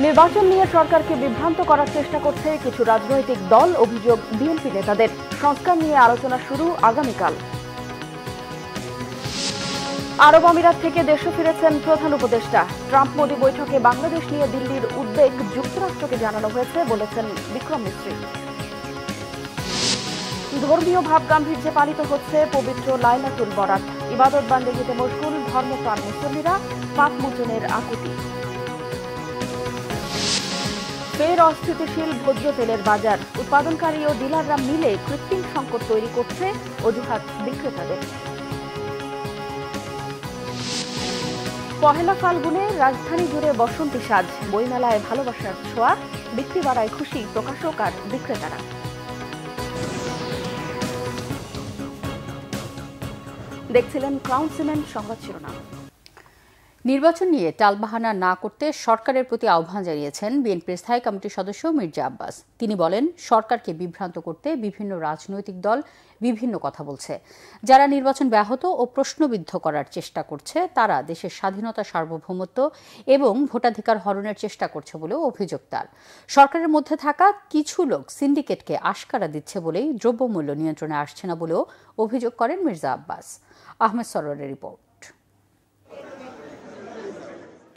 নির্বাচন নিয়ে সরকারকে বিভ্রান্ত করার চেষ্টা করছে কিছু রাজনৈতিক দল, অভিযোগ বিএনপি নেতাদের। সংস্কার নিয়ে আলোচনা শুরু আগামীকাল। আরব আমিরাত থেকে দেশে ফিরেছেন প্রধান উপদেষ্টা। ট্রাম্প মোদি বৈঠকে বাংলাদেশ নিয়ে দিল্লির উদ্বেগ যুক্তরাষ্ট্রকে জানানো হয়েছে বলেছেন বিক্রম মিস্ত্রি। ধর্মীয় ভাবগাম্ভীর্যে পালিত হচ্ছে পবিত্র লাইলাতুল বরাত। ইবাদত বান্দেগিতে মশগুল ধর্মপ্রাণ মুসল্লিরা, পাক মোচনের আকুতি। ফের অস্থিতিশীল ভোজ্য তেলের বাজার। উৎপাদনকারী ও ডিলাররা মিলে কৃত্রিম সংকট তৈরি করছে অজুহাত বিক্রেতাদের। পহেলা ফাল্গুনে রাজধানী জুড়ে বসন্তী সাজ। বইমেলায় ভালোবাসার ছোঁয়া, বিক্রি বাড়ায় খুশি প্রকাশক আর বিক্রেতারা। দেখছিলেন ক্রাউন সিমেন্ট সংবাদ শিরোনাম। নির্বাচন নিয়ে টালবাহানা না করতে সরকারের প্রতি আহ্বান জানিয়েছেন বিএনপির স্থায়ী কমিটির সদস্য মির্জা আব্বাস। তিনি বলেন, সরকারকে বিভ্রান্ত করতে বিভিন্ন রাজনৈতিক দল বিভিন্ন কথা বলছে। যারা নির্বাচন ব্যাহত ও প্রশ্নবিদ্ধ করার চেষ্টা করছে তারা দেশের স্বাধীনতা, সার্বভৌমত্ব এবং ভোটাধিকার হরণের চেষ্টা করছে বলেও অভিযোগ তার। সরকারের মধ্যে থাকা কিছু লোক সিন্ডিকেটকে আশকারা দিচ্ছে বলেই দ্রব্যমূল্য নিয়ন্ত্রণে আসছে না বলেও অভিযোগ করেন মির্জা আব্বাস। আহমেদ সরোয়ারের রিপোর্ট।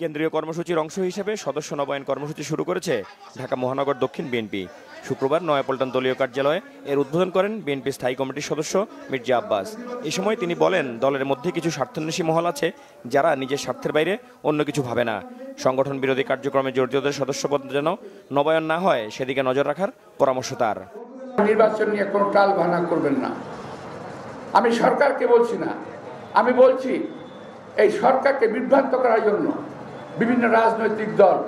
কেন্দ্রীয় কর্মসূচির অংশ হিসেবে সদস্য নবায়ন কর্মসূচি শুরু করেছে ঢাকা মহানগর দক্ষিণ বিএনপি। শুক্রবার নয়াপল্টন দলীয় কার্যালয়ে এর উদ্বোধন করেন বিএনপি স্থায়ী কমিটির সদস্য মির্জা আব্বাস। এই সময় তিনি বলেন, দলের মধ্যে কিছু স্বার্থান্বেষী মহল আছে যারা নিজের স্বার্থের বাইরে অন্য কিছু ভাবে না। সংগঠন বিরোধী কার্যক্রমে জড়িতদের সদস্যপদ যেন নবায়ন না হয় সেদিকে নজর রাখার পরামর্শ তার। নির্বাচন নিয়ে কোনো টালবাহানা করবেন না। আমি সরকারকে বলছি না, আমি বলছি এই সরকারকে বিভ্রান্ত করার জন্য বিভিন্ন রাজনৈতিক দল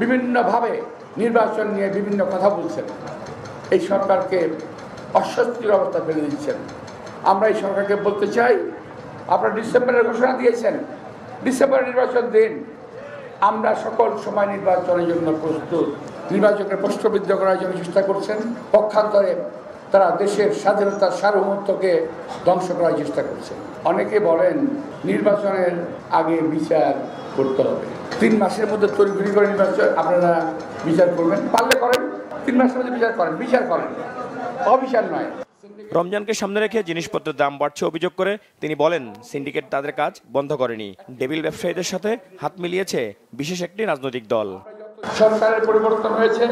বিভিন্নভাবে নির্বাচন নিয়ে বিভিন্ন কথা বলছেন। এই সরকারকে অস্বস্তির অবস্থা ফেলে দিচ্ছেন। আমরা এই সরকারকে বলতে চাই, আপনারা ডিসেম্বরের ঘোষণা দিয়েছেন, ডিসেম্বরের নির্বাচন দিন। আমরা সকল সময় নির্বাচনের জন্য প্রস্তুত। নির্বাচনকে প্রশ্নবিদ্ধ করার জন্য চেষ্টা করছেন। পক্ষান্তরে তারা দেশের স্বাধীনতার সার্বভৌমত্বকে ধ্বংস করার চেষ্টা করছে। অনেকে বলেন নির্বাচনের আগে বিচার করতে হবে। 3 মাসের মধ্যে তড়িঘড়ি করে নির্বাচন আপনারা বিচার করবেন, পারলে করেন। 3 মাসের মধ্যে বিচার করেন, বিচার করেন, অবিচার নয়। রমজানকে সামনে রেখে জিনিসপত্রের দাম বাড়ছে অভিযোগ করে তিনি বলেন, সিন্ডিকেট তাদের কাজ বন্ধ করেনি। টেবিল ব্যবসায়ীদের সাথে হাত মিলিয়েছে বিশেষ একটি রাজনৈতিক দল। সরকারের পরিবর্তন হয়েছে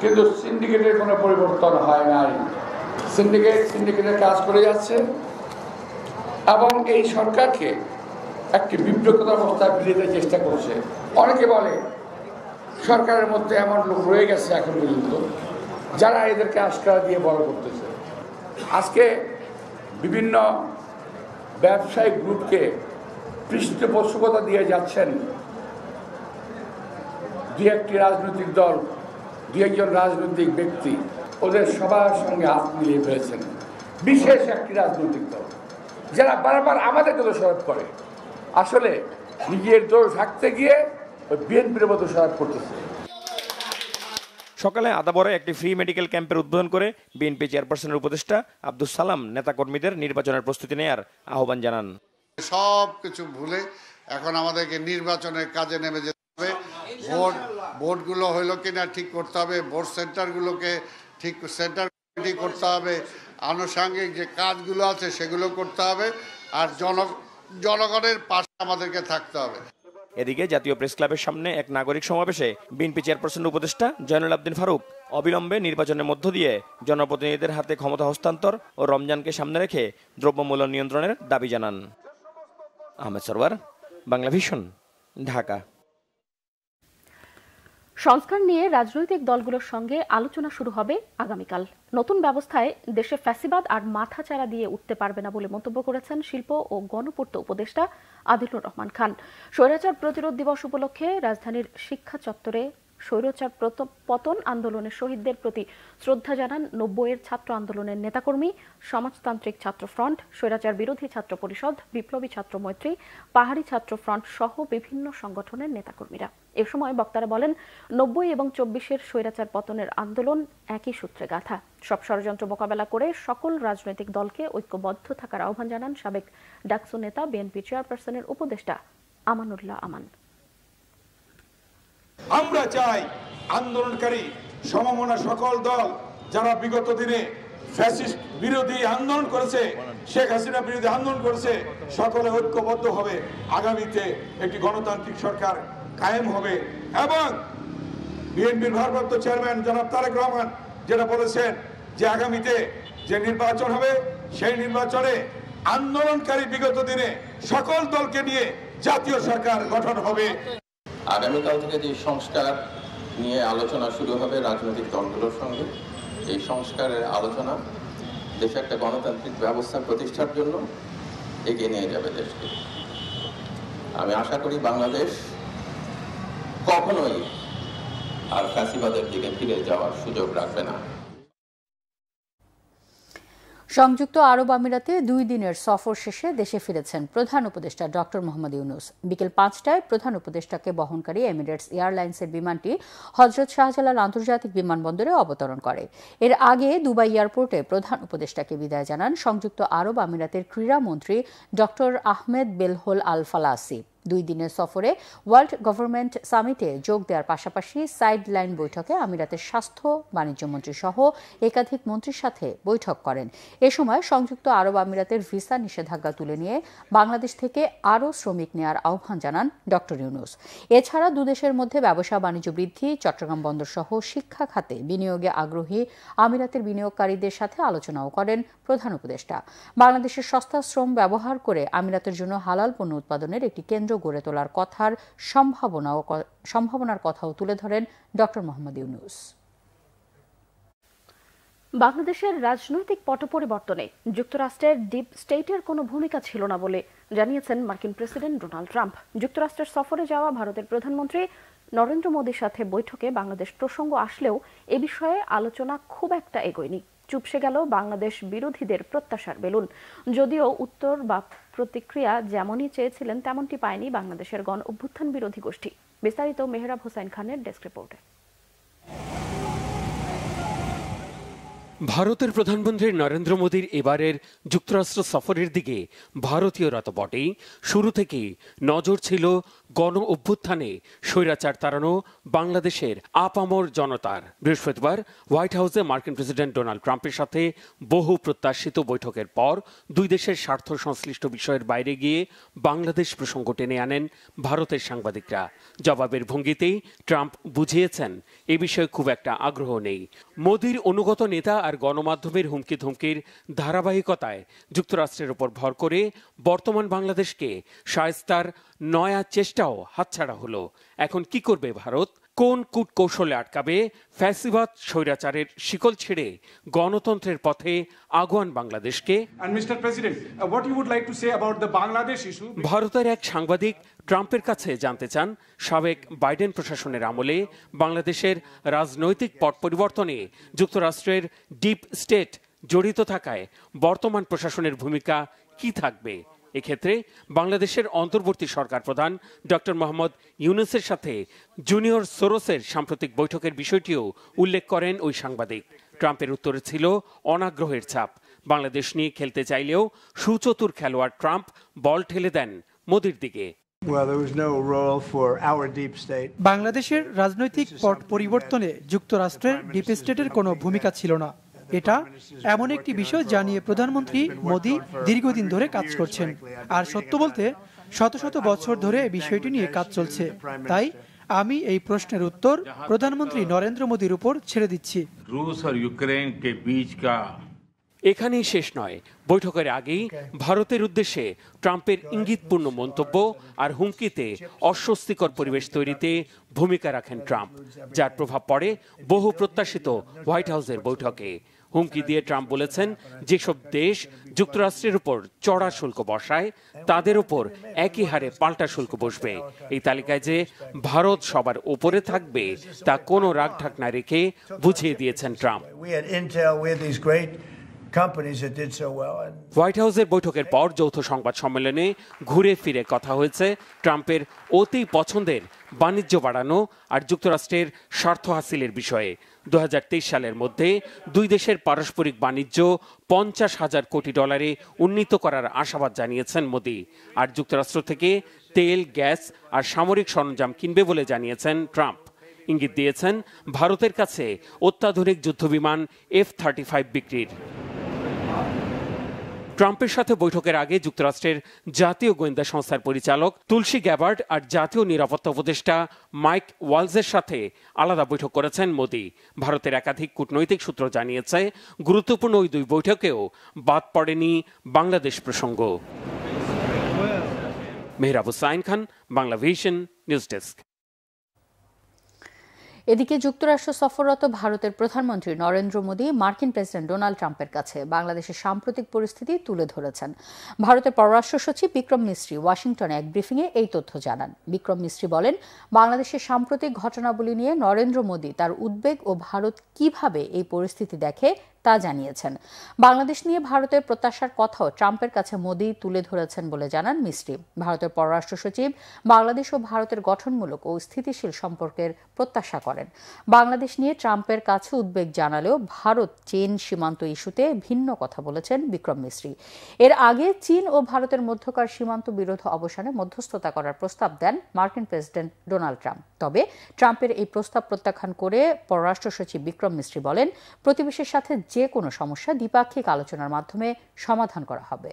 কিন্তু সিন্ডিকেটের কোনো পরিবর্তন হয় নাই। সিন্ডিকেটের কাজ করে যাচ্ছে এবং এই সরকারকে একটি বিব্রত অবস্থায় ফিরে দিতে চেষ্টা করছে। অনেকে বলে সরকারের মধ্যে এমন লোক রয়ে গেছে এখন পর্যন্ত যারা এদেরকে আশকারা দিয়ে বড় করতেছে। আজকে বিভিন্ন ব্যবসায়িক গ্রুপকে পৃষ্ঠপোষকতা দিয়ে যাচ্ছেন 2-1টি রাজনৈতিক দল, 2-1জন রাজনৈতিক ব্যক্তি, ওদের সবার সঙ্গে হাত মিলিয়ে ফেলেছেন। বিশেষ একটি রাজনৈতিক দল যারা বারবার আমাদেরকে দোষারোপ করে, আসলে নিজের দোষ ঢাকতে গিয়ে বিএনপির মতো দোষারোপ করতেছে। সকালে আদাবরে একটি ফ্রি মেডিকেল ক্যাম্পের উদ্বোধন করে বিএনপি চেয়ারপারসনের উপদেষ্টা আব্দুস সালাম নেতাকর্মীদের নির্বাচনের প্রস্তুতি নেয়ার আহ্বান জানান। সব কিছু ভুলে এখন আমাদেরকে নির্বাচনের কাজে নেমে যেতে হবে। ভোটগুলো হইলো কিনা ঠিক করতে হবে, ভোট সেন্টারগুলোকে ঠিক করতে হবে, আনুষঙ্গিক যে কাজগুলো আছে সেগুলো করতে হবে, আর জনগণের পাশে আমাদেরকে থাকতে হবে। এদিকে জাতীয় প্রেস ক্লাবের সামনে এক নাগরিক সমাবেশে বিএনপি চেয়ারপারসন উপদেষ্টা জয়নুল আবদিন ফারুক অবিলম্বে নির্বাচনের মধ্য দিয়ে জনপ্রতিনিধিদের হাতে ক্ষমতা হস্তান্তর ও রমজানকে সামনে রেখে দ্রব্যমূল্য নিয়ন্ত্রণের দাবি জানান। আহমেদ সরওয়ার, বাংলা ভিশন, ঢাকা। সংস্কার নিয়ে রাজনৈতিক দলগুলোর সঙ্গে আলোচনা শুরু হবে আগামীকাল। নতুন ব্যবস্থায় দেশে ফ্যাসিবাদ আর মাথাচাড়া দিয়ে উঠতে পারবে না বলে মন্তব্য করেছেন শিল্প ও গণপূর্ত উপদেষ্টা আদিলুর রহমান খান। স্বৈরাচার প্রতিরোধ দিবস উপলক্ষে রাজধানীর শিক্ষা চত্বরে স্বৈরাচার পতন আন্দোলনের শহীদদের প্রতি শ্রদ্ধা জানান 90-এর ছাত্র আন্দোলনের নেতাকর্মী, সমাজতান্ত্রিক ছাত্র ফ্রন্ট, স্বৈরাচার বিরোধী ছাত্র পরিষদ, বিপ্লবী ছাত্র মৈত্রী, পাহাড়ি ছাত্র ফ্রন্ট সহ বিভিন্ন সংগঠনের নেতাকর্মীরা। এ সময় বক্তারা বলেন, 90 এবং 24-এর স্বৈরাচার পতনের আন্দোলন একই সূত্রে গাঁথা। সব ষড়যন্ত্র মোকাবেলা করে সকল রাজনৈতিক দলকে ঐক্যবদ্ধ থাকার আহ্বান জানান সাবেক ডাকসু নেতা বিএনপি চেয়ারপারসনের উপদেষ্টা আমানুল্লাহ আমান। আমরা চাই আন্দোলনকারী সমমনা সকল দল যারা বিগত দিনে ফ্যাসিস্ট বিরোধী আন্দোলন করেছে, শেখ হাসিনা বিরোধী আন্দোলন করেছে, সকলে ঐক্যবদ্ধ হবে। আগামীতে একটি গণতান্ত্রিক সরকার কায়েম হবে এবং বিএনপির ভারপ্রাপ্ত চেয়ারম্যান জনাব তারেক রহমান যেটা বলেছেন যে আগামীতে যে নির্বাচন হবে সেই নির্বাচনে আন্দোলনকারী বিগত দিনে সকল দলকে নিয়ে জাতীয় সরকার গঠন হবে। আগামীকাল থেকে যে সংস্কার নিয়ে আলোচনা শুরু হবে রাজনৈতিক দলগুলোর সঙ্গে, এই সংস্কারের আলোচনা দেশে একটা গণতান্ত্রিক ব্যবস্থা প্রতিষ্ঠার জন্য এগিয়ে নিয়ে যাবে দেশকে। আমি আশা করি বাংলাদেশ কখনোই আর ফ্যাসিবাদের দিকে ফিরে যাওয়ার সুযোগ রাখবে না। সংযুক্ত আরব আমিরাতে 2 দিনের সফর শেষে দেশে ফিরেছেন প্রধান উপদেষ্টা ডক্টর মোহাম্মদ ইউনূস। বিকেল 5টায় প্রধান উপদেষ্টাকে বহনকারী এমিরেটস এয়ারলাইন্সের বিমানটি হযরত শাহজালাল আন্তর্জাতিক বিমানবন্দরে অবতরণ করে। এর আগে দুবাই এয়ারপোর্টে প্রধান উপদেষ্টাকে বিদায় জানান সংযুক্ত আরব আমিরাতের ক্রীড়ামন্ত্রী ডক্টর আহমেদ বেলহল আল ফালাসি। 2 দিনের সফরে ওয়ার্ল্ড গভর্নমেন্ট সামিটে যোগ দেওয়ার পাশাপাশি সাইডলাইন বৈঠকে আমিরাতের স্বাস্থ্য বাণিজ্যমন্ত্রী সহ একাধিক মন্ত্রীর সাথে বৈঠক করেন। এ সময় সংযুক্ত আরব আমিরাতের ভিসা নিষেধাজ্ঞা তুলে নিয়ে বাংলাদেশ থেকে আরও শ্রমিক নেওয়ার আহ্বান জানান ডক্টর ইউনূস। এছাড়া দুদেশের মধ্যে ব্যবসা বাণিজ্য বৃদ্ধি, চট্টগ্রাম বন্দর সহ শিক্ষা খাতে বিনিয়োগে আগ্রহী আমিরাতের বিনিয়োগকারীদের সাথে আলোচনাও করেন প্রধান উপদেষ্টা। বাংলাদেশের সস্তা শ্রম ব্যবহার করে আমিরাতের জন্য হালাল পণ্য উৎপাদনের একটি কেন্দ্র গড়ে তোলার সম্ভাবনার কথাও তুলে ধরেন ডক্টর মোহাম্মদ ইউনূস। বাংলাদেশের রাজনৈতিক পট পরিবর্তনে যুক্তরাষ্ট্রের ডিপ স্টেটের কোনো ভূমিকা ছিল না বলে জানিয়েছেন মার্কিন প্রেসিডেন্ট ডোনাল্ড ট্রাম্প। যুক্তরাষ্ট্রের সফরে যাওয়া ভারতের প্রধানমন্ত্রী নরেন্দ্র মোদীর সাথে বৈঠকে বাংলাদেশ প্রসঙ্গ আসলেও এ বিষয়ে আলোচনা খুব একটা এগোয়নি। চুপসে গেল বাংলাদেশ বিরোধীদের প্রত্যাশার বেলুন। যদিও উত্তর বা প্রতিক্রিয়া যেমনই চেয়েছিলেন তেমনটি পায়নি বাংলাদেশের গণ অভ্যুত্থান বিরোধী গোষ্ঠী। বিস্তারিত মেহরাব হোসাইন খানের ডেস্ক রিপোর্টে। ভারতের প্রধানমন্ত্রী নরেন্দ্র মোদীর এবারের যুক্তরাষ্ট্র সফরের দিকে ভারতীয়রা তো বটেই, শুরু থেকেই নজর ছিল গণ অভ্যুত্থানে স্বৈরাচার তাড়ানো বাংলাদেশের আপামর জনতার। বৃহস্পতিবার হোয়াইট হাউসে মার্কিন প্রেসিডেন্ট ডোনাল্ড ট্রাম্পের সাথে বহু প্রত্যাশিত বৈঠকের পর দুই দেশের স্বার্থ সংশ্লিষ্ট বিষয়ের বাইরে গিয়ে বাংলাদেশ প্রসঙ্গ টেনে আনেন ভারতের সাংবাদিকরা। জবাবের ভঙ্গিতেই ট্রাম্প বুঝিয়েছেন এ বিষয়ে খুব একটা আগ্রহ নেই। মোদীর অনুগত নেতা আর গণমাধ্যমের হুমকি ধমকির ধারাবাহিকতায় যুক্তরাষ্ট্রের উপর ভর করে বর্তমান বাংলাদেশকে শায়েস্তার নয়া চেষ্টাও হাতছাড়া হলো। এখন কি করবে ভারত? কোন কূটকৌশলে আটকাবে ফ্যাসিবাদ স্বৈরাচারের শিকল ছেড়ে গণতন্ত্রের পথে আগুয়ান বাংলাদেশকে? ভারতের এক সাংবাদিক ট্রাম্পের কাছে জানতে চান সাবেক বাইডেন প্রশাসনের আমলে বাংলাদেশের রাজনৈতিক পট পরিবর্তনে যুক্তরাষ্ট্রের ডিপ স্টেট জড়িত থাকায় বর্তমান প্রশাসনের ভূমিকা কি থাকবে। এক্ষেত্রে বাংলাদেশের অন্তর্বর্তী সরকার প্রধান ডক্টর মোহাম্মদ ইউনূসের সাথে জুনিয়র সোরসের সাম্প্রতিক বৈঠকের বিষয়টিও উল্লেখ করেন ওই সাংবাদিক। ট্রাম্পের উত্তরে ছিল অনাগ্রহের ছাপ। বাংলাদেশ নিয়ে খেলতে চাইলেও সুচতুর খেলোয়াড় ট্রাম্প বল ঠেলে দেন মোদির দিকে। বাংলাদেশের রাজনৈতিক পট পরিবর্তনে যুক্তরাষ্ট্রের ডিপ স্টেটের কোনো ভূমিকা ছিল না। এটা এমন একটি বিষয় যা নিয়ে প্রধানমন্ত্রী মোদী দীর্ঘদিন ধরে কাজ করছেন। আর সত্য বলতে শত শত বছর ধরে এই বিষয়টি নিয়ে কাজ চলছে। তাই আমি এই প্রশ্নের উত্তর প্রধানমন্ত্রী নরেন্দ্র মোদীর উপর ছেড়ে দিচ্ছি। রুশ আর ইউক্রেন কে বীচ কা এখানেই শেষ নয়। বৈঠকের আগেই ভারতের উদ্দেশ্যে ট্রাম্পের ইঙ্গিতপূর্ণ মন্তব্য আর হুমকিতে অস্বস্তিকর পরিবেশ তৈরিতে ভূমিকা রাখেন ট্রাম্প, যার প্রভাব পড়ে বহু প্রত্যাশিত হোয়াইট হাউসের বৈঠকে। হুমকি দিয়ে ট্রাম্প বলেছেন যেসব দেশ যুক্তরাষ্ট্রের উপর চড়া শুল্ক বসায় তাদের উপর একই হারে পাল্টা শুল্ক বসবে। এই তালিকায় যে ভারত সবার উপরে থাকবে তা কোনো রাগঢাক না রেখে বুঝিয়ে দিয়েছেন ট্রাম্প। হোয়াইট হাউসের বৈঠকের পর যৌথ সংবাদ সম্মেলনে ঘুরে ফিরে কথা হয়েছে ট্রাম্পের অতি পছন্দের বাণিজ্য বাড়ানো আর যুক্তরাষ্ট্রের স্বার্থ হাসিলের বিষয়ে। 2023 সালের মধ্যে দুই দেশের পারস্পরিক বাণিজ্য $50,000 কোটি উন্নীত করার আশাবাদ জানিয়েছেন মোদি। আর যুক্তরাষ্ট্র থেকে তেল, গ্যাস আর সামরিক সরঞ্জাম কিনবে বলে জানিয়েছেন ট্রাম্প। ইঙ্গিত দিয়েছেন ভারতের কাছে অত্যাধুনিক যুদ্ধবিমান F-35 বিক্রির। ট্রাম্পের সাথে বৈঠকের আগে যুক্তরাষ্ট্রের জাতীয় গোয়েন্দা সংস্থার পরিচালক তুলসী গ্যাবার্ড আর জাতীয় নিরাপত্তা উপদেষ্টা মাইক ওয়ালজের সাথে আলাদা বৈঠক করেছেন মোদি। ভারতের একাধিক কূটনৈতিক সূত্র জানিয়েছে, গুরুত্বপূর্ণ ওই দুই বৈঠকেও বাদ পড়েনি বাংলাদেশ প্রসঙ্গ। Mehrab Hussain Khan, Bangla vision, news desk. এদিকে যুক্তরাষ্ট্র সফররত ভারতের প্রধানমন্ত্রী নরেন্দ্র মোদী মার্কিন প্রেসিডেন্ট ডোনাল্ড ট্রাম্পের কাছে বাংলাদেশের সাম্প্রতিক পরিস্থিতি তুলে ধরেছেন। ভারতের পররাষ্ট্র সচিব বিক্রম মিস্ত্রি ওয়াশিংটনে এক ব্রিফিংয়ে এই তথ্য জানান। বিক্রম মিস্ত্রি বলেন, বাংলাদেশের সাম্প্রতিক ঘটনাবলী নিয়ে নরেন্দ্র মোদী তার উদ্বেগ ও ভারত কিভাবে এই পরিস্থিতি দেখে তা জানিয়েছেন। বাংলাদেশ নিয়ে ভারতের প্রত্যাশার কথাও ট্রাম্পের কাছে মোদী তুলে ধরেছেন বলে জানান মিস্ত্রি। ভারতের পররাষ্ট্র সচিব বাংলাদেশ ও ভারতের গঠনমূলক ও স্থিতিশীল সম্পর্কের প্রত্যাশা করেন। বাংলাদেশ নিয়ে ট্রাম্পের কাছে উদ্বেগ জানালেও ভারত চীন সীমান্ত ইস্যুতে ভিন্ন কথা বলেছেন বিক্রম মিস্ত্রি। এর আগে চীন ও ভারতের মধ্যকার সীমান্ত বিরোধ অবসানে মধ্যস্থতা করার প্রস্তাব দেন মার্কিন প্রেসিডেন্ট ডোনাল্ড ট্রাম্প। তবে ট্রাম্পের এই প্রস্তাব প্রত্যাখ্যান করে পররাষ্ট্র সচিব বিক্রম মিস্ত্রি বলেন, প্রতিবেশীর সাথে যে কোনো সমস্যা দ্বিপাক্ষিক আলোচনার মাধ্যমে সমাধান করা হবে।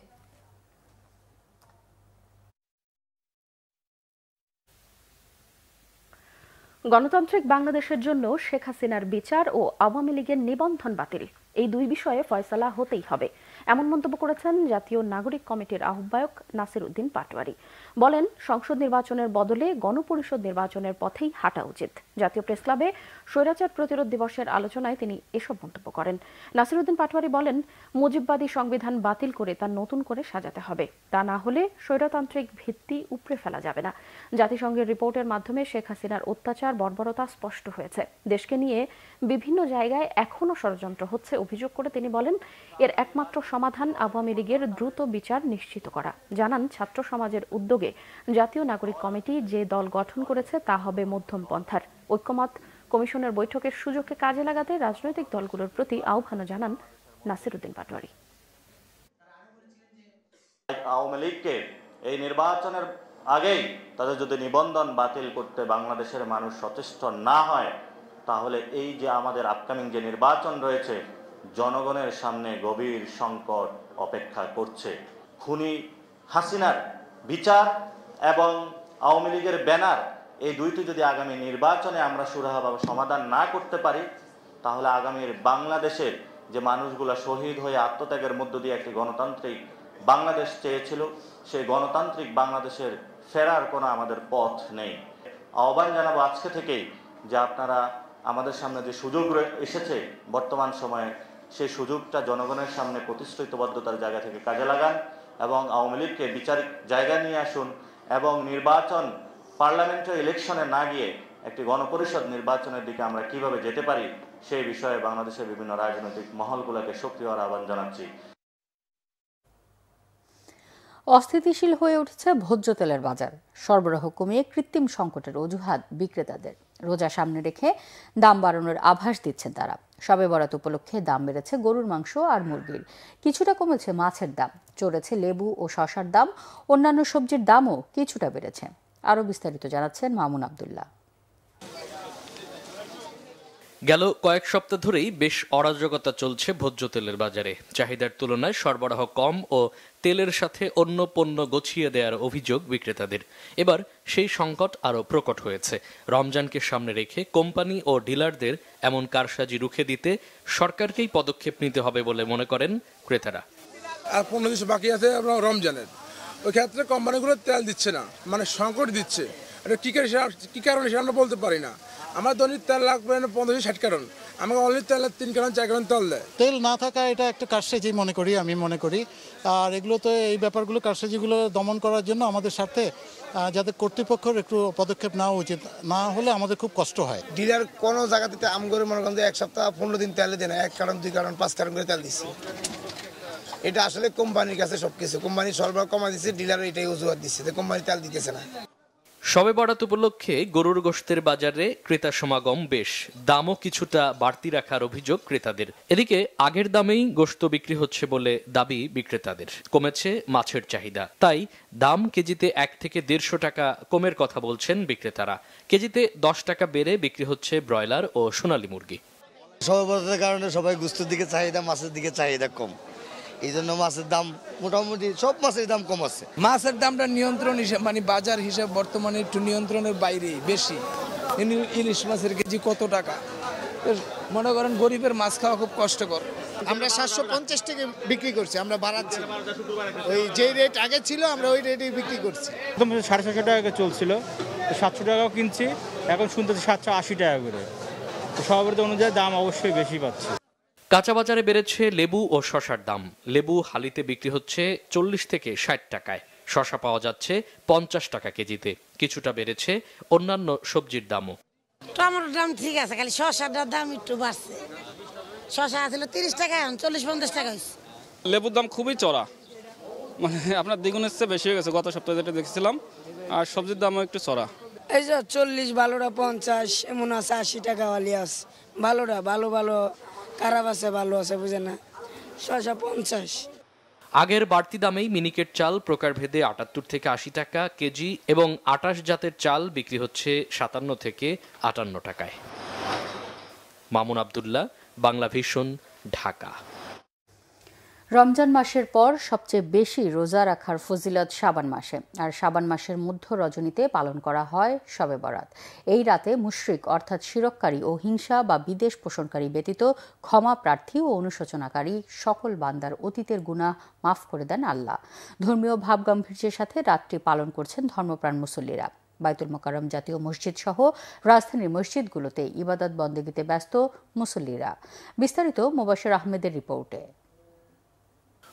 গণতান্ত্রিক বাংলাদেশের জন্য শেখ হাসিনার বিচার ও আওয়ামী লীগের নিবন্ধন বাতিল, এই দুই বিষয়ে ফয়সালা হতেই হবে, এমন মন্তব্য করেছেন জাতীয় নাগরিক কমিটির আহ্বায়ক নাসির উদ্দিন পাটোয়ারি। বলেন, সংসদ নির্বাচনের বদলে গণপরিষদ নির্বাচনের পথেই হাঁটা উচিত। জাতীয় প্রেসক্লাবে স্বৈরাচার প্রতিরোধ দিবসের আলোচনায় তিনি এসব মন্তব্য করেন। নাসির উদ্দিন পাটোয়ারি বলেন, মুজিববাদী সংবিধান বাতিল করে তা নতুন করে সাজাতে হবে, তা না হলে স্বৈরতান্ত্রিক ভিত্তি উপড়ে ফেলা যাবে না। জাতিসংঘের রিপোর্টের মাধ্যমে শেখ হাসিনার অত্যাচার বর্বরতা স্পষ্ট হয়েছে। দেশকে নিয়ে বিভিন্ন জায়গায় এখনো ষড়যন্ত্র হচ্ছে অভিযোগ করে তিনি বলেন, এর একমাত্র সমাধান আওয়ামী লীগের দ্রুত বিচার নিশ্চিত করা। জানান, ছাত্র সমাজের উদ্যোগে জাতীয় নাগরিক কমিটি যে দল গঠন করেছে তা হবে মধ্যম পন্থার। ঐক্যমত কমিশনের বৈঠকের সুযোগকে কাজে লাগাতে রাজনৈতিক দলগুলোর প্রতি আহ্বানও জানান নাসির উদ্দিন পাটোয়ারি। আওয়ামী লীগকে এই নির্বাচনের আগেই তাদের যদি নিবন্ধন বাতিল করতে বাংলাদেশের মানুষ সচেষ্ট না হয়, তাহলে এই যে আমাদের আপকামিং যে নির্বাচন রয়েছে, জনগণের সামনে গভীর সংকট অপেক্ষা করছে। খুনি হাসিনার বিচার এবং আওয়ামী লীগের ব্যানার, এই দুইটি যদি আগামী নির্বাচনে আমরা সুরাহাভাবে সমাধান না করতে পারি, তাহলে আগামীর বাংলাদেশের যে মানুষগুলো শহীদ হয়ে আত্মত্যাগের মধ্য দিয়ে একটি গণতান্ত্রিক বাংলাদেশ চেয়েছিল, সেই গণতান্ত্রিক বাংলাদেশের ফেরার কোনো আমাদের পথ নেই। আহ্বান জানাবো আজকে থেকেই যে আপনারা আমাদের সামনে যে সুযোগ এসেছে বর্তমান সময়ে, সেই সুযোগটা জনগণের সামনে প্রতিশ্রুতিবদ্ধতার জায়গা থেকে কাজে লাগান এবং আওয়ামী লীগকে বিচারিক জায়গায় নিয়ে আসুন এবং নির্বাচন পার্লামেন্টারি ইলেকশনে না গিয়ে একটি গণপরিষদ নির্বাচনের দিকে আমরা কিভাবে যেতে পারি, সেই বিষয়ে বাংলাদেশের বিভিন্ন রাজনৈতিক মহলগুলোকে সক্রিয় হওয়ার আহ্বান জানাচ্ছি। অস্থিতিশীল হয়ে উঠেছে ভোজ্য তেলের বাজার। সরবরাহ কমিয়ে কৃত্রিম সংকটের অজুহাত বিক্রেতাদের। রোজা সামনে রেখে দাম বাড়ানোর আভাস দিচ্ছেন তারা। শবে বরাত উপলক্ষে দাম বেড়েছে গরুর মাংস আর মুরগির, কিছুটা কমেছে মাছের দাম, চড়েছে লেবু ও শসার দাম, অন্যান্য সবজির দামও কিছুটা বেড়েছে। আরও বিস্তারিত জানাচ্ছেন মামুন আব্দুল্লাহ। গেল কয়েক সপ্তাহ ধরেই বেশ অরাজকতা চলছে ভোজ্য তেলের বাজারে। চাহিদার তুলনায় সরবরাহ কম ও তেলের সাথে অন্য পণ্য গছিয়ে দেওয়ার অভিযোগ বিক্রেতাদের। এবার সেই সংকট আরও প্রকট হয়েছে। রমজানকে সামনে রেখে কোম্পানি ও ডিলারদের এমন কারসাজি রুখে দিতে সরকারকেই পদক্ষেপ নিতে হবে বলে মনে করেন ক্রেতারা। আর 15 দিন বাকি আছে রমজানের, ওই ক্ষেত্রে কোম্পানিগুলো তেল দিচ্ছে না, মানে সংকট দিচ্ছে। এটা কি কারণে সেটা আমরা বলতে পারি না। আমার দৈনিক তেল লাগবে 15-60 কারণ, আমাকে অনলি তেল 3 কারণ 4 কারণ তেল দেয়। তেল না থাকা এটা একটা কারসাজি আমি মনে করি। আর এগুলো তো এই ব্যাপারগুলো কারসাজিগুলো দমন করার জন্য আমাদের স্বার্থে যাদের কর্তৃপক্ষের একটু পদক্ষেপ নেওয়া উচিত, না হলে আমাদের খুব কষ্ট হয়। ডিলার কোনো জায়গাতে আম করে মনে করেন 1 সপ্তাহ 15 দিন তেলে দেয় না, 1 কারণ 2 কারণ 5 কারণ করে তেল দিচ্ছে। এটা আসলে কোম্পানির কাছে সবকিছু, কোম্পানি সরবরাহ কমা দিচ্ছে, ডিলার এটাই অজুহাত দিচ্ছে যে কোম্পানি তেল দিতেছে না। শবে বরাত উপলক্ষে গরুর গোশতের বাজারে ক্রেতা সমাগম বেশ, দামও কিছুটা বাড়তি রাখার অভিযোগ ক্রেতাদের। এদিকে আগের দামেই গোশত বিক্রি হচ্ছে বলে দাবি বিক্রেতাদের। কমেছে মাছের চাহিদা, তাই দাম কেজিতে 1 থেকে 150 টাকা কমের কথা বলছেন বিক্রেতারা। কেজিতে 10 টাকা বেড়ে বিক্রি হচ্ছে ব্রয়লার ও সোনালী মুরগি। শবে বরাতের কারণে সবাই গোশতের দিকে চাহিদা, মাছের দিকে চাহিদা কম, এই জন্য মাছের দাম মোটামুটি সব মাছের দাম কম আছে। মাছের দামটা নিয়ন্ত্রণ হিসাব মানে বাজার হিসাব বর্তমানে একটু নিয়ন্ত্রণের বাইরে বেশি। ইলিশ মাছের কেজি কত টাকা, মনে করেন গরিবের মাছ খাওয়া খুব কষ্টকর। আমরা 750 টাকা বিক্রি করছি, আমরা বাড়াচ্ছি, ওই যে রেট আগে ছিল আমরা ওই রেটে বিক্রি করছি। 750 টাকা চলছিল, 700 টাকাও কিনছি, এখন শুনতেছি 780 টাকা করে। সবার অনুযায়ী দাম অবশ্যই বেশি পাচ্ছে। কাঁচা বাজারে বেড়েছে লেবু ও শশার দাম। লেবু হালিতে বিক্রি হচ্ছে 40 থেকে 60 টাকায়, শশা পাওয়া যাচ্ছে 50 টাকা কেজিতে। কিছুটা বেড়েছে অন্যান্য সবজির দামও। টমেটোর দাম ঠিক আছে, খালি শশার দাম একটু বাড়ছে। শশা ছিল 30 টাকা, 40-50 টাকা হয়েছে। লেবুর দাম খুবই চড়া, মানে আপনার দ্বিগুণের চেয়ে বেশি হয়ে গেছে গত সপ্তাহে যেটা দেখছিলাম। আর সবজির দামও একটু চড়া। এই যে 40, ভালোটা 50, এমন আছে 80 টাকা ওয়ালি আছে। ভালোটা ভালো ভালো খারাপ আছে, ভালো আছে, বুঝে না। শশা 50। আগের বাড়তি দামেই মিনিকেট চাল প্রকারভেদে 78 থেকে 80 টাকা কেজি এবং 28 জাতের চাল বিক্রি হচ্ছে 57 থেকে 58 টাকায়। মামুন আব্দুল্লাহ, বাংলা ভিশন, ঢাকা। রমজান মাসের পর সবচেয়ে বেশি রোজা রাখার ফজিলত শাবান মাসে, আর শাবান মাসের মধ্য রজনীতে পালন করা হয় শবে বরাত। এই রাতে মুশরিক অর্থাৎ শিরককারী ও হিংসা বা বিদ্বেষ পোষণকারী ব্যতীত ক্ষমা প্রার্থী ও অনুশোচনাকারী সকল বান্দার অতীতের গুনাহ মাফ করে দেন আল্লাহ। ধর্মীয় ভাবগাম্ভীর্যের সাথে রাতটি পালন করছেন ধর্মপ্রাণ মুসল্লিরা। বাইতুল মোকাররম জাতীয় মসজিদ সহ রাজধানীর মসজিদগুলোতে ইবাদত বন্দেগীতে ব্যস্ত মুসল্লিরা। বিস্তারিত মুবাশির আহমেদের রিপোর্টে।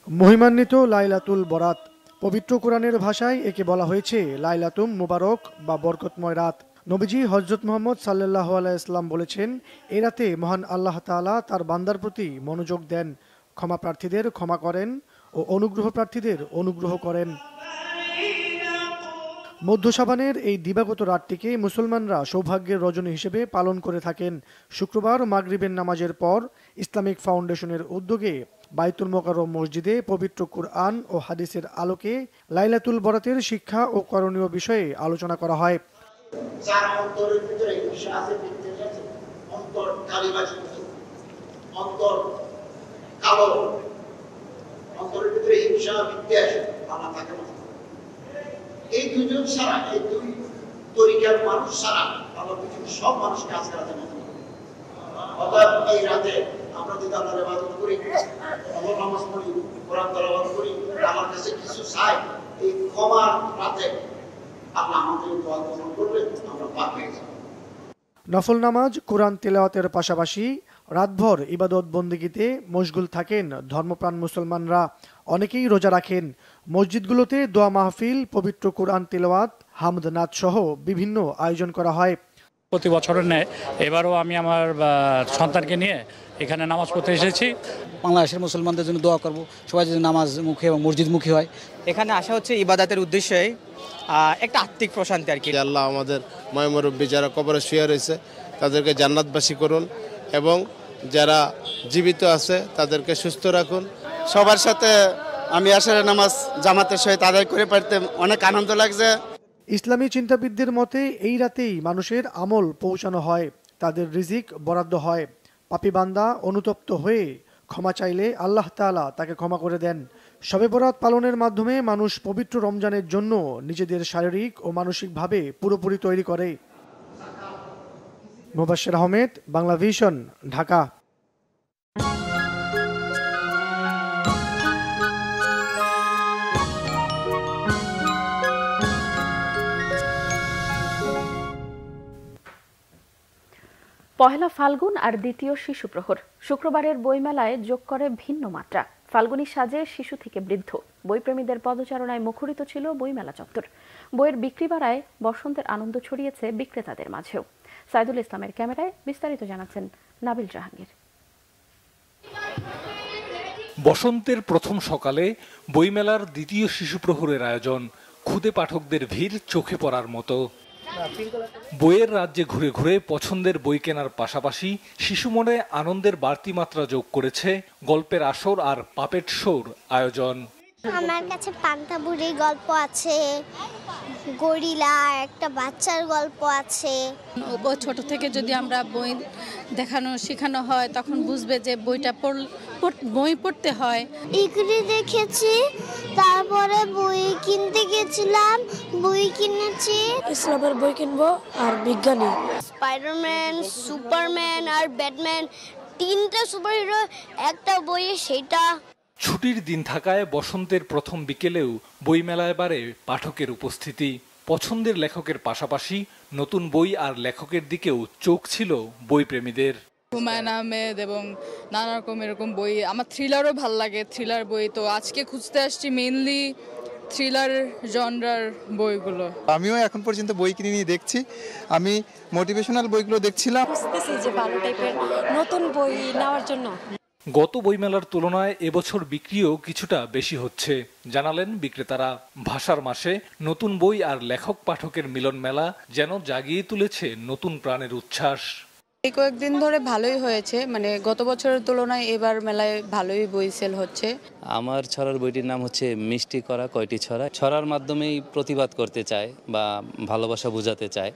মহিমান্বিত লাইলাতুল বরাত, পবিত্র কোরআনের ভাষায় একে বলা হয়েছে লাইলাতুম মুবারক বা বরকতময় রাত। নবীজি হযরত মুহাম্মদ সাল্লাল্লাহু আলাইহি ওয়াসাল্লাম বলেছেন, এই রাতে মহান আল্লাহ তাআলা তার বান্দার প্রতি মনোযোগ দেন, ক্ষমা প্রার্থীদের ক্ষমা করেন ও অনুগ্রহ প্রার্থীদের অনুগ্রহ করেন। মধ্য শাবানের এই দিবাগত রাতটিকে মুসলমানরা সৌভাগ্যের রজনী হিসেবে পালন করে থাকেন। শুক্রবার মাগরিবের নামাজের পর ইসলামিক ফাউন্ডেশনের উদ্যোগে বাইতুল মোকাররম মসজিদে পবিত্র কুরআন ও হাদিসের আলোকে লাইলাতুল বরাতের শিক্ষা ও করণীয় বিষয়ে আলোচনা করা হয়। এই দুজন ছাড়া, এই দুই তরিকার মানুষ ছাড়া আল্লাহ পৃথিবীর সব মানুষকে আজকে রাতে মাফ করে। অর্থাৎ এই রাতে আমরা যদি আল্লাহর ইবাদত করি, আমরা নামাজ পড়ি, কোরআন তেলাওয়াত করি, আল্লাহর কাছে কিছু চাই, এই ক্ষমার রাতে আল্লাহ আমাদের দোয়া কবুল করলে আমরা পার পেয়ে যাব। নফল নামাজ, কোরআন তেলাওয়াতের পাশাপাশি রাতভর ইবাদত বন্দেগীতে মশগুল থাকেন ধর্মপ্রাণ মুসলমানরা। অনেকেই রোজা রাখেন। মসজিদগুলোতে দোয়া মাহফিল, পবিত্র কোরআন তেলাওয়াত, হামদ নাত সহ বিভিন্ন আয়োজন করা হয়। প্রতি বছরের ন্যায় এবারও আমি আমার সন্তানকে নিয়ে এখানে নামাজ পড়তে এসেছি। বাংলাদেশের মুসলমানদের জন্য দোয়া করব, সবাই যদি নামাজ মুখী এবং মসজিদমুখী হয়। এখানে আসা হচ্ছে ইবাদতের উদ্দেশ্যে, একটা আত্মিক প্রশান্তি আর কি। আল্লাহ আমাদের ময়মুরব্বী যারা কবরে শুয়ে রয়েছে তাদেরকে জান্নাতবাসী করুন এবং যারা জীবিত আছে তাদেরকে সুস্থ রাখুন। সবার সাথে আমি আসলে নামাজ জামাতের সহিত আদায় করে পারতে অনেক আনন্দ লাগছে। ইসলামী চিন্তাবিদদের মতে এই রাতেই মানুষের আমল পৌঁছানো হয়, তাদের রিজিক বরাদ্দ হয়। পাপী বান্দা অনুতপ্ত হয়ে ক্ষমা চাইলে আল্লাহ তাআলা তাকে ক্ষমা করে দেন। শবে বরাত পালনের মাধ্যমে মানুষ পবিত্র রমজানের জন্য নিজেদের শারীরিক ও মানসিকভাবে পুরোপুরি তৈরি করে। মুবাশির আহমেদ, বাংলা ভিশন, ঢাকা। পহেলা ফাল্গুন আর দ্বিতীয় শিশু প্রহর শুক্রবারের বইমেলায় যোগ করে ভিন্ন মাত্রা। ফাল্গুনী সাজে শিশু থেকে বৃদ্ধ, বইপ্রেমীদের পদচারণায় মুখরিত ছিল বইমেলা চত্বর। বইয়ের বিক্রি বাড়ায় বসন্তের আনন্দ ছড়িয়েছে বিক্রেতাদের মাঝেও। সাইদুল ইসলামের ক্যামেরায় বিস্তারিত জানাচ্ছেন নাবিল জাহাঙ্গীর। বসন্তের প্রথম সকালে বইমেলার দ্বিতীয় শিশু প্রহরের আয়োজন। খুদে পাঠকদের ভিড় চোখে পড়ার মতো। বইয়ের রাজ্যে ঘুরে ঘুরে পছন্দের বই কেনার পাশাপাশি শিশু মনে আনন্দের বাড়তি মাত্রা যোগ করেছে গল্পের আসর আর পাপেট শোর আয়োজন। আমার কাছে পান্তা বুড়ির গল্প আছে, গরিলা, একটা বাচ্চার গল্প আছে। ছোট থেকে যদি আমরা বই শেখানো হয় তখন বুঝবে যে বই পড়তে হয়। ইকরি দেখেছি, তারপরে বই কিনতে গেছিলাম, বই কিনেছি। ইসলামের বই কিনবো আর বিজ্ঞানী। স্পাইডারম্যান, সুপারম্যান আর ব্যাটম্যান, 3টা সুপারহিরো একটা বইয়ে সেটা। ছুটির দিন থাকায় বসন্তের প্রথম বিকেলেও বইমেলায় বাড়ে পাঠকের উপস্থিতি। পছন্দের লেখকের পাশাপাশি নতুন বই আর লেখকের দিকেও চোখ ছিল বইপ্রেমীদের। হুমায়ুন আহমেদ এবং নানা রকম এরকম বই, আমার থ্রিলারও ভাল লাগে, থ্রিলার বই। তো আজকে খুঁজতে আসছি মেইনলি থ্রিলার জনরার বইগুলো। আমিও এখন পর্যন্ত বই কিনে নিয়ে দেখছি, আমি মোটিভেশনাল বইগুলো দেখছিলাম। খুঁজতেছি যে ভালো টাইপের নতুন বই নেওয়ার জন্য। গত বইমেলার তুলনায় এবছর বিক্রিও কিছুটা বেশি হচ্ছে, জানালেন বিক্রেতারা। ভাষার মাসে নতুন বই আর লেখক পাঠকের মিলন মেলা যেন জাগিয়ে তুলেছে নতুন প্রাণের উচ্ছ্বাস। এই কয়েকদিন ধরে ভালোই হয়েছে, মানে গত বছরের তুলনায় এবার মেলায় ভালোই বই সেল হচ্ছে। আমার ছড়ার বইটির নাম হচ্ছে মিষ্টি করা কয়টি ছড়া। ছড়ার মাধ্যমেই প্রতিবাদ করতে চায় বা ভালোবাসা বোঝাতে চায়।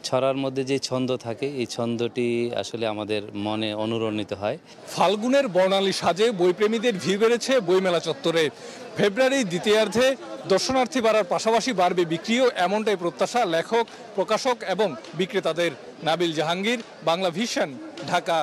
ছড়ার মধ্যে যে ছন্দ থাকে, এই ছন্দটি আসলে আমাদের মনে অনুরণিত হয়। ফাল্গুনের বর্ণালী সাজে বইপ্রেমীদের ভিড় বেড়েছে বইমেলা চত্বরে। ফেব্রুয়ারির দ্বিতীয়ার্ধে দর্শনার্থী বাড়ার পাশাপাশি বাড়বে বিক্রিও, এমনটাই প্রত্যাশা লেখক, প্রকাশক এবং বিক্রেতাদের। Nabil Jahangir, Bangla vision, Dhaka.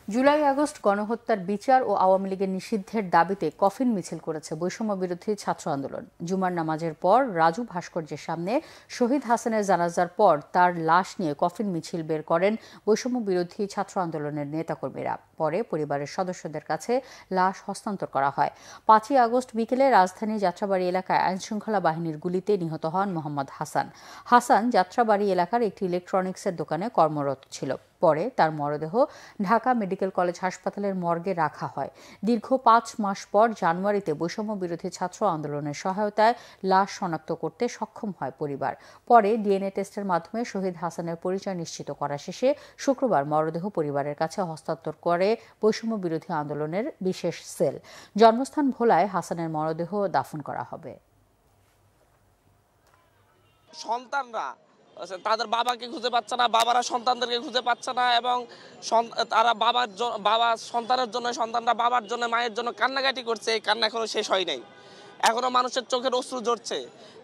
July August গণহত্যার বিচার ও আওয়ামী লীগের নিষিদ্ধের দাবিতে কফিন মিছিল করেছে বৈষম্য বিরোধী ছাত্র আন্দোলন। জুমার নামাজের পর রাজু ভাস্কর্যের সামনে শহীদ হাসানের জানাজার পর তার লাশ নিয়ে কফিন মিছিল বের করেন বৈষম্য বিরোধী ছাত্র আন্দোলনের নেতাকর্মীরা। পরে পরিবারের সদস্যদের কাছে লাশ হস্তান্তর করা হয়। 5ই আগস্ট বিকেলে রাজধানীর যাত্রাবাড়ি এলাকায় আইনশৃঙ্খলা বাহিনীর গুলিতে নিহত হন মোহাম্মদ হাসান। হাসান যাত্রাবাড়ি এলাকার একটি ইলেকট্রনিক্সের দোকানে কর্মরত ছিল। পরে তার মরদেহ ঢাকা মেডিকেল কলেজ হাসপাতালের মর্গে রাখা হয়। দীর্ঘ 5 মাস পর জানুয়ারিতে বৈষম্য বিরোধী ছাত্র আন্দোলনের সহায়তায় লাশ শনাক্ত করতে সক্ষম হয় পরিবার। পরে ডিএনএ টেস্টের মাধ্যমে শহীদ হাসানের পরিচয় নিশ্চিত করা শেষে শুক্রবার মরদেহ পরিবারের কাছে হস্তান্তর করে বৈষম্য বিরোধী আন্দোলনের বিশেষ সেল। জন্মস্থান ভোলায় হাসানের মরদেহ দাফন করা হবে। সন্তানরা তাদের বাবাকে খুঁজে পাচ্ছে না, বাবারা সন্তানদেরকে খুঁজে পাচ্ছে না, এবং তারা বাবা সন্তানের জন্য, সন্তানরা বাবার জন্য, মায়ের জন্য কান্নাকাটি করছে। এই কান্না এখনো শেষ হয় নাই, এখনো মানুষের চোখের অশ্রু ঝরছে,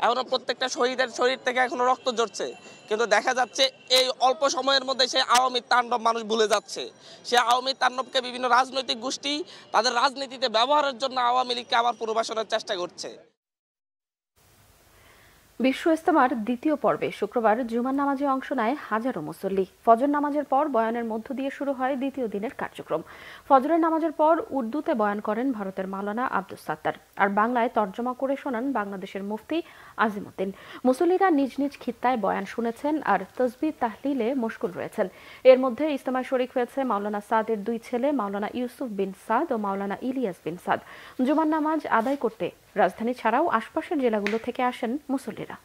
এখনো প্রত্যেকটা শহীদের শরীর থেকে এখনো রক্ত ঝরছে। কিন্তু দেখা যাচ্ছে এই অল্প সময়ের মধ্যে সেই আওয়ামী তাণ্ডব মানুষ ভুলে যাচ্ছে। সেই আওয়ামী তাণ্ডবকে বিভিন্ন রাজনৈতিক গোষ্ঠী তাদের রাজনীতিতে ব্যবহারের জন্য আওয়ামী লীগকে আবার পুনর্বাসনের চেষ্টা করছে। বিশ্ব ইজতেমার দ্বিতীয় পর্বে শুক্রবার জুমার নামাজে অংশ নেয় হাজারো মুসল্লি। ফজর নামাজের পর বয়ানের মধ্য দিয়ে শুরু হয় দ্বিতীয় দিনের কার্যক্রম। ফজরের নামাজের পর উর্দুতে বয়ান করেন ভারতের মাওলানা আব্দুস সাত্তার, আর বাংলায় তর্জমা করে শোনান বাংলাদেশের মুফতি আজিমউদ্দিন। মুসল্লিরা নিজ নিজ খিত্তায় বয়ান শুনেছেন আর তসবিহ তাহলিলে মশগুল রয়েছেন। এর মধ্যে ইজতেমায় শরিক হয়েছে মাওলানা সাদের 2 ছেলে মাওলানা ইউসুফ বিন সাদ ও মাওলানা ইলিয়াস বিন সাদ। জুমার নামাজ আদায় করতে রাজধানী ছাড়াও আশপাশের জেলাগুলো থেকে আসেন মুসল্লিরা।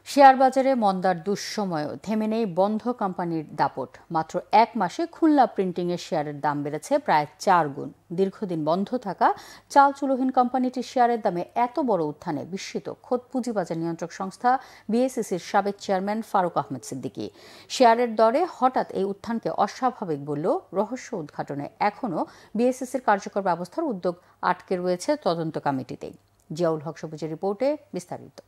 শেয়ার বাজারে মন্দার দুঃসময়েও থেমে নেই বন্ধ কোম্পানির দাপট। মাত্র 1 মাসে খুলনা প্রিন্টিংয়ের শেয়ারের দাম বেড়েছে প্রায় 4 গুণ। দীর্ঘদিন বন্ধ থাকা চালচুলোহীন কোম্পানিটির শেয়ারের দামে এত বড় উত্থানে বিস্মিত খোদ পুঁজিবাজার নিয়ন্ত্রক সংস্থা বিএসইসির সাবেক চেয়ারম্যান ফারুক আহমেদ সিদ্দিকী। শেয়ারের দরে হঠাৎ এই উত্থানকে অস্বাভাবিক বললেও রহস্য উদ্ঘাটনে এখনও বিএসইসির কার্যকর ব্যবস্থার উদ্যোগ আটকে রয়েছে তদন্ত কমিটিতেই। জিয়াউল হক সবুজের রিপোর্টে বিস্তারিত।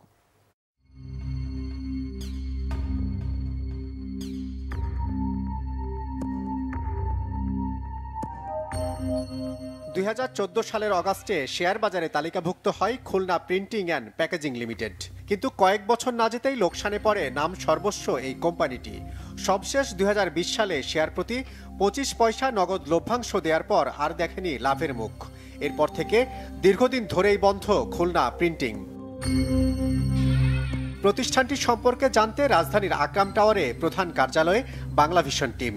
2014 সালের অগাস্টে শেয়ার বাজারে তালিকাভুক্ত হয় Khulna printing and packaging limited. কিন্তু কয়েক বছর না যেতেই লোকসানে পড়ে নাম সর্বস্ব এই কোম্পানিটি। সবশেষ 2020 সালে শেয়ার প্রতি 25 পয়সা নগদ লভ্যাংশ দেওয়ার পর আর দেখেনি লাভের মুখ। এরপর থেকে দীর্ঘদিন ধরেই বন্ধ খুলনা প্রিন্টিং। প্রতিষ্ঠানটি সম্পর্কে জানতে রাজধানীর আকরাম টাওয়ারে প্রধান কার্যালয়ে বাংলাভিশন টিম।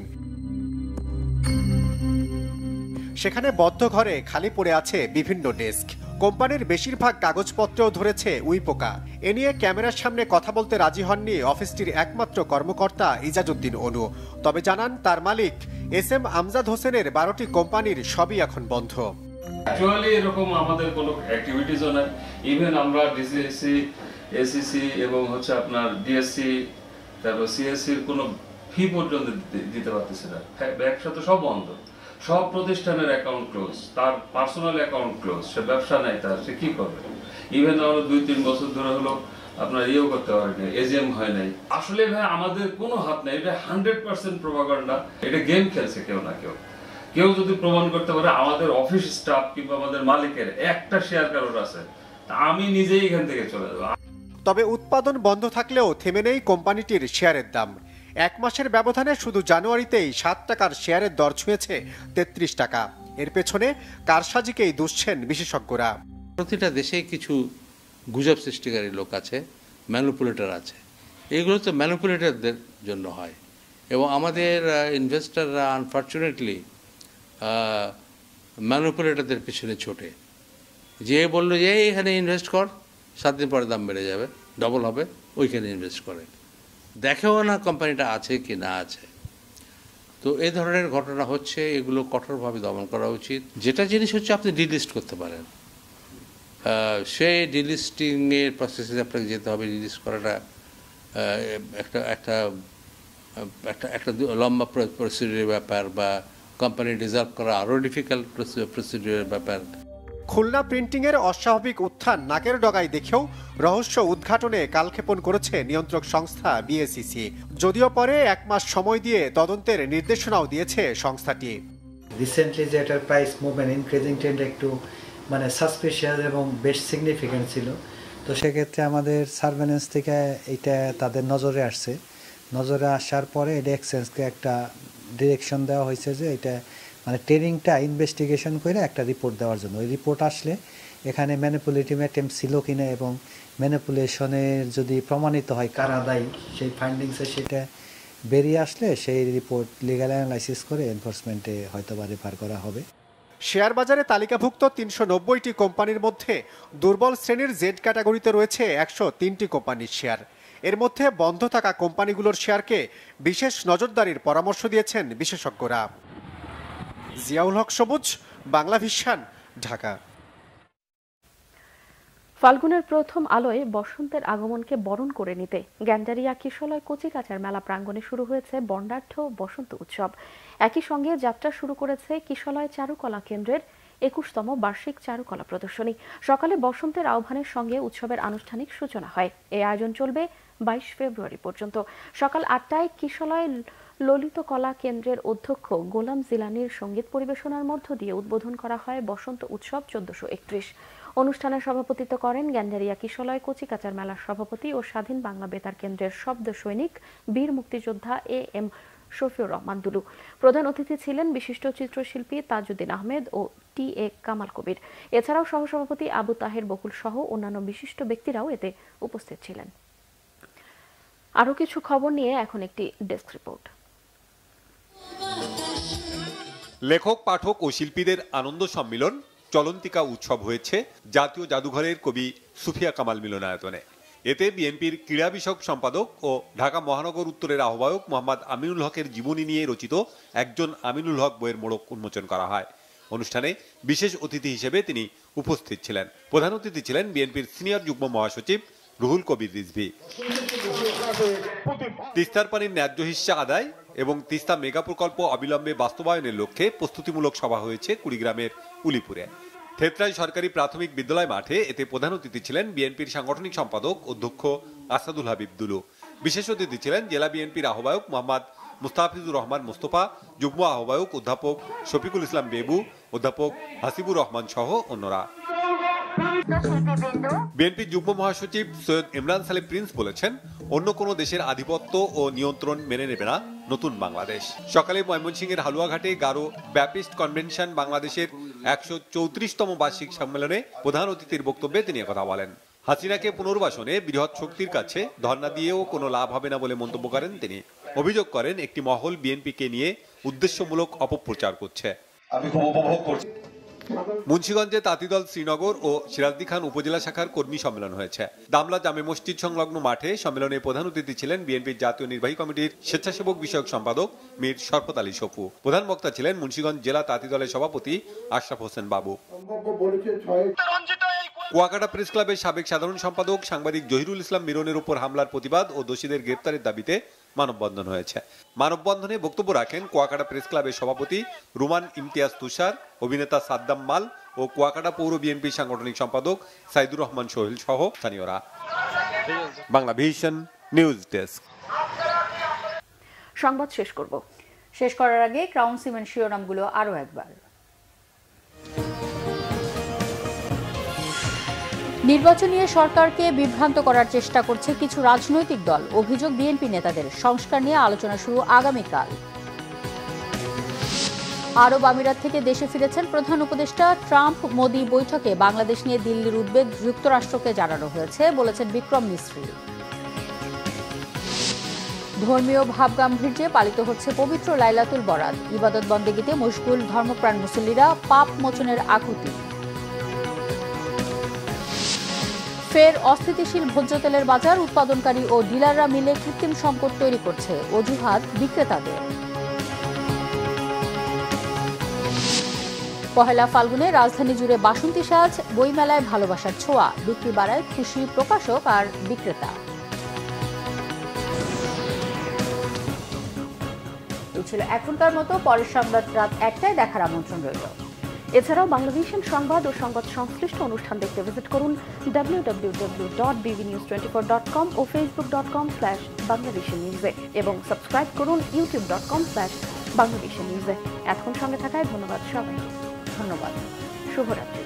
সেখানে বদ্ধ ঘরে খালি পড়ে আছে বিভিন্ন ডেস্ক। কোম্পানির বেশিরভাগ কাগজপত্রও ধরেছে উইপোকা। এ নিয়ে ক্যামেরার সামনে কথা বলতে রাজি হননি অফিসটির একমাত্র কর্মকর্তা ইজাজউদ্দিন অনু। তবে জানান তার মালিক SM আমজাদ হোসেনের 12টি কোম্পানির সবই এখন বন্ধ। অ্যাকচুয়ালি এরকম আমাদের কোনো অ্যাক্টিভিটিসও নাই। ইভেন আমরা ডিসিএসসি, এসিসি এবং হচ্ছে আপনার ডিএসসি, তারপর সিএসসির কোনো ফি পর্যন্ত দিতে পারতেছে না। ব্যবসা তো সব বন্ধ, সব প্রতিষ্ঠানের অ্যাকাউন্ট ক্লোজ, তার পার্সোনাল অ্যাকাউন্ট ক্লোজ, সে ব্যবসা নাই, তার সে কি করবে? ইভেন আমরা 2-3 বছর ধরে হলো আপনার ইয়েও করতে পারিনি, এজিএম হয় নাই। আসলে ভাই আমাদের কোনো হাত নেই, এটা 100% প্রোপাগান্ডা। এটা গেম খেলছে কেউ না কেউ। কেউ যদি প্রমাণ করতে পারে আমাদের অফিস স্টাফ কিংবা আমাদের মালিকের একটা শেয়ার কারোর আছে, তা আমি নিজেই এখান থেকে চলে যাবো। তবে উৎপাদন বন্ধ থাকলেও থেমে নেই কোম্পানিটির শেয়ারের দাম। 1 মাসের ব্যবধানে শুধু জানুয়ারিতেই 7 টাকার শেয়ারের দর ছুঁয়েছে 33 টাকা। এর পেছনে কারসাজিকেই দুষছেন বিশেষজ্ঞরা। প্রতিটা দেশেই কিছু গুজব সৃষ্টিকারী লোক আছে, ম্যানিপুলেটর আছে। এগুলো তো ম্যানিপুলেটরদের জন্য হয় এবং আমাদের ইনভেস্টররা আনফর্চুনেটলি ম্যানিপুলেটরদের পিছনে ছোটে। যে বললো যে এখানে ইনভেস্ট কর, 7 দিন পরে দাম বেড়ে যাবে, ডবল হবে, ওইখানে ইনভেস্ট করে। দেখেও না কোম্পানিটা আছে কি না আছে। তো এই ধরনের ঘটনা হচ্ছে, এগুলো কঠোরভাবে দমন করা উচিত। যেটা জিনিস হচ্ছে আপনি ডিলিস্ট করতে পারেন, সেই ডিলিস্টিংয়ের প্রসেসে আপনাকে যেতে হবে। ডিলিস্ট করাটা একটা লম্বা প্রসিডিউরের ব্যাপার, বা কোম্পানি ডিজলভ করা আরও ডিফিকাল্ট প্রসিডিউরের ব্যাপার। খুলনা প্রিন্টিং এর অস্বাভাবিক উত্থান নাকের ডগায় দেখেও রহস্য উদ্ঘাটনে কালক্ষেপণ করেছে নিয়ন্ত্রক সংস্থা বিএসইসি। যদিও পরে 1 মাস সময় দিয়ে তদন্তের নির্দেশনাও দিয়েছে সংস্থাটি। রিসেন্টলি যে এটার প্রাইস মুভমেন্ট ইনক্রিজিং ট্রেন্ড একটু সাসপিশিয়াস এবং বেশ সিগনিফিক্যান্ট ছিল। তো সেক্ষেত্রে আমাদের সার্ভেলেন্স থেকে এটা তাদের নজরে আসছে। নজরে আসার পরে এটা এক্সচেঞ্জকে একটা ডিরেকশন দেওয়া হয়েছে যে এটা ট্রেনিংটা ইনভেস্টিগেশন করে একটা রিপোর্ট দেওয়ার জন্য। ওই রিপোর্ট আসলে এখানে ম্যানিপুলেটিভ অ্যাটেম্প ছিল কিনা এবং ম্যানিপুলেশনের যদি প্রমাণিত হয় কারা দায়ী, সেই ফাইন্ডিংসে সেটা বেরিয়ে আসলে সেই রিপোর্ট লিগ্যাল অ্যানালাইসিস করে এনফোর্সমেন্টে হয়তো বা রেফার করা হবে। শেয়ার বাজারে তালিকাভুক্ত 390টি কোম্পানির মধ্যে দুর্বল শ্রেণীর জেড ক্যাটাগরিতে রয়েছে 103টি কোম্পানির শেয়ার। এর মধ্যে বন্ধ থাকা কোম্পানিগুলোর শেয়ারকে বিশেষ নজরদারির পরামর্শ দিয়েছেন বিশেষজ্ঞরা। জিয়াউল হক সবুজ, বাংলাভিশন, ঢাকা। ফাল্গুনের প্রথম আলোয় বসন্তের আগমনকে বরণ করে নিতে গ্যান্ডারিয়া কিশলয় কচিকাচার মেলা প্রাঙ্গণে শুরু হয়েছে বর্ণাঢ্য বসন্ত উৎসব। একই সঙ্গে যাত্রা শুরু করেছে কিশলয় চারুকলা কেন্দ্রের 21তম বার্ষিক চারুকলা প্রদর্শনী। সকালে বসন্তের আহ্বানের সঙ্গে উৎসবের আনুষ্ঠানিক সূচনা হয়। এই আয়োজন চলবে 22 ফেব্রুয়ারি পর্যন্ত। সকাল 8টায় কিশলয় ললিত কলা কেন্দ্রের অধ্যক্ষ গোলাম জিলানির সঙ্গীত পরিবেশনার মধ্য দিয়ে উদ্বোধন করা হয় বসন্ত উৎসব 1431। অনুষ্ঠানে সভাপতিত্ব করেন গ্যান্ডারিয়া কিশলয় কচিকাচার মেলার সভাপতি ও স্বাধীন বাংলা বেতার কেন্দ্রের শব্দ সৈনিক বীর মুক্তিযোদ্ধা AM শফিউর রহমান দুলু। প্রধান অতিথি ছিলেন বিশিষ্ট চিত্রশিল্পী তাজউদ্দিন আহমেদ ও TA কামাল কবির। এছাড়াও সহসভাপতি আবু তাহের বকুল সহ অন্যান্য বিশিষ্ট ব্যক্তিরাও এতে উপস্থিত ছিলেন। আরও কিছু খবর নিয়ে এখন একটি ডেস্ক রিপোর্ট। লেখক, পাঠক ও শিল্পীদের আনন্দ সম্মিলন চলন্তিকা উৎসব হয়েছে জাতীয় জাদুঘরের কবি সুফিয়া কামাল মিলনায়তনে। এতে বিএনপির ক্রীড়া বিষয়ক সম্পাদক ও ঢাকা মহানগর উত্তরের আহ্বায়ক মোহাম্মদ আমিনুল হকের জীবনী নিয়ে রচিত একজন আমিনুল হক বইয়ের মোড়ক উন্মোচন করা হয়। অনুষ্ঠানে বিশেষ অতিথি হিসেবে তিনি উপস্থিত ছিলেন। প্রধান অতিথি ছিলেন বিএনপির সিনিয়র যুগ্ম মহাসচিব রুহুল কবির রিজভী। তিস্তার পানির ন্যায্য হিস্সা আদায় এবং তিস্তা মেগা প্রকল্প অবিলম্বে বাস্তবায়নের লক্ষ্যে প্রস্তুতিমূলক সভা হয়েছে কুড়িগ্রামের উলিপুরে। থেতরাই সরকারি প্রাথমিক বিদ্যালয় মাঠে এতে প্রধান অতিথি ছিলেন বিএনপির সাংগঠনিক সম্পাদক অধ্যক্ষ আসাদুল হাবিব দুলু। বিশেষ অতিথি ছিলেন জেলা বিএনপির আহ্বায়ক মোহাম্মদ মুস্তাফিজুর রহমান মুস্তফা, যুগ্ম আহ্বায়ক অধ্যাপক শফিকুল ইসলাম বেবু, অধ্যাপক হাসিবুর রহমান সহ অন্যরা। বিএনপির যুগ্ম মহাসচিব সৈয়দ ইমরান সালে প্রিন্স বলেছেন, অন্য কোনো দেশের আধিপত্য ও নিয়ন্ত্রণ মেনে নেবে না নতুন বাংলাদেশ। সকালে ময়মনসিংহের হালুয়াঘাটে গারো ব্যাপিস্ট কনভেনশন বাংলাদেশের 134তম বার্ষিক সম্মেলনে প্রধান অতিথির বক্তব্যে তিনি কথা বলেন। হাসিনাকে পুনর্বাসনে বৃহৎ শক্তির কাছে ধর্ণা দিয়েও কোনো লাভ হবে না বলে মন্তব্য করেন তিনি। অভিযোগ করেন একটি মহল বিএনপিকে নিয়ে উদ্দেশ্যমূলক অপপ্রচার করছে। আমি খুব উপভোগ করছি। মুন্সিগঞ্জে তাঁতিদল শ্রীনগর ও সিরাজদি খান উপজেলা শাখার কর্মী সম্মেলন হয়েছে। দামলা জামে মসজিদ সংলগ্ন মাঠে সম্মেলনে প্রধান অতিথি ছিলেন বিএনপির জাতীয় নির্বাহী কমিটির স্বেচ্ছাসেবক বিষয়ক সম্পাদক মীর শরফত আলী সপু। প্রধান বক্তা ছিলেন মুন্সিগঞ্জ জেলা তাঁতিদলের সভাপতি আশরাফ হোসেন বাবু। কুয়াকাটা প্রেস ক্লাবের সাবেক সাধারণ সম্পাদক সাংবাদিক জহিরুল ইসলাম মিরনের উপর হামলার প্রতিবাদ ও দোষীদের গ্রেপ্তারের দাবিতে মানববন্ধন হয়েছে। মানববন্ধনে বক্তব্য রাখেন কুয়াকাটা প্রেস ক্লাবের সভাপতি রুমান ইমতিয়াজ তুষার, অভিনেতা সাদ্দাম মাল ও কুয়াকাটা পৌর বিএনপির সাংগঠনিক সম্পাদক সাইদুর রহমান সোহেল সহ স্থানীয়রা। Bangla vision news desk. সংবাদ শেষ করার আগে ক্রাউন সিমেন্ট শিরোনামগুলো আরো একবার। নির্বাচন নিয়ে সরকারকে বিভ্রান্ত করার চেষ্টা করছে কিছু রাজনৈতিক দল, অভিযোগ বিএনপি নেতাদের। সংস্কার নিয়ে আলোচনা শুরু আগামীকাল। আরব আমিরাত থেকে দেশে ফিরেছেন প্রধান উপদেষ্টা। ট্রাম্প মোদি বৈঠকে বাংলাদেশ নিয়ে দিল্লির উদ্বেগ যুক্তরাষ্ট্রকে জানানো হয়েছে, বলেছেন বিক্রম মিস্ত্রি। ধর্মীয় ভাবগাম্ভীর্যে পালিত হচ্ছে পবিত্র লাইলাতুল বরাত। ইবাদত বন্দেগীতে মশগুল ধর্মপ্রাণ মুসল্লিরা, পাপ মোচনের আকুতি। ফের অস্থিতিশীল ভোজ্য তেলের বাজার, উৎপাদনকারী ও ডিলাররা মিলে কৃত্রিম সংকট তৈরি করছে, অজুহাত বিক্রেতাদের। পহেলা ফাল্গুনে রাজধানী জুড়ে বাসন্তী সাজ, বইমেলায় ভালোবাসার ছোঁয়া, বিক্রি বাড়ায় খুশি প্রকাশক আর বিক্রেতা। এই ছিল এখনকার মতো। পরের সংবাদ রাত 1টায় দেখার আমন্ত্রণ রইল। এছাড়াও বাংলাদেশের সংবাদ ও সংবাদ সংশ্লিষ্ট অনুষ্ঠান দেখতে ভিজিট করুন www.bvnews24.com ও facebook.com/bangladeshinews এবং সাবস্ক্রাইব করুন youtube.com/bangladeshinews। এতক্ষণ সঙ্গে থাকায় ধন্যবাদ সবাইকে। ধন্যবাদ। শুভরাত্রি।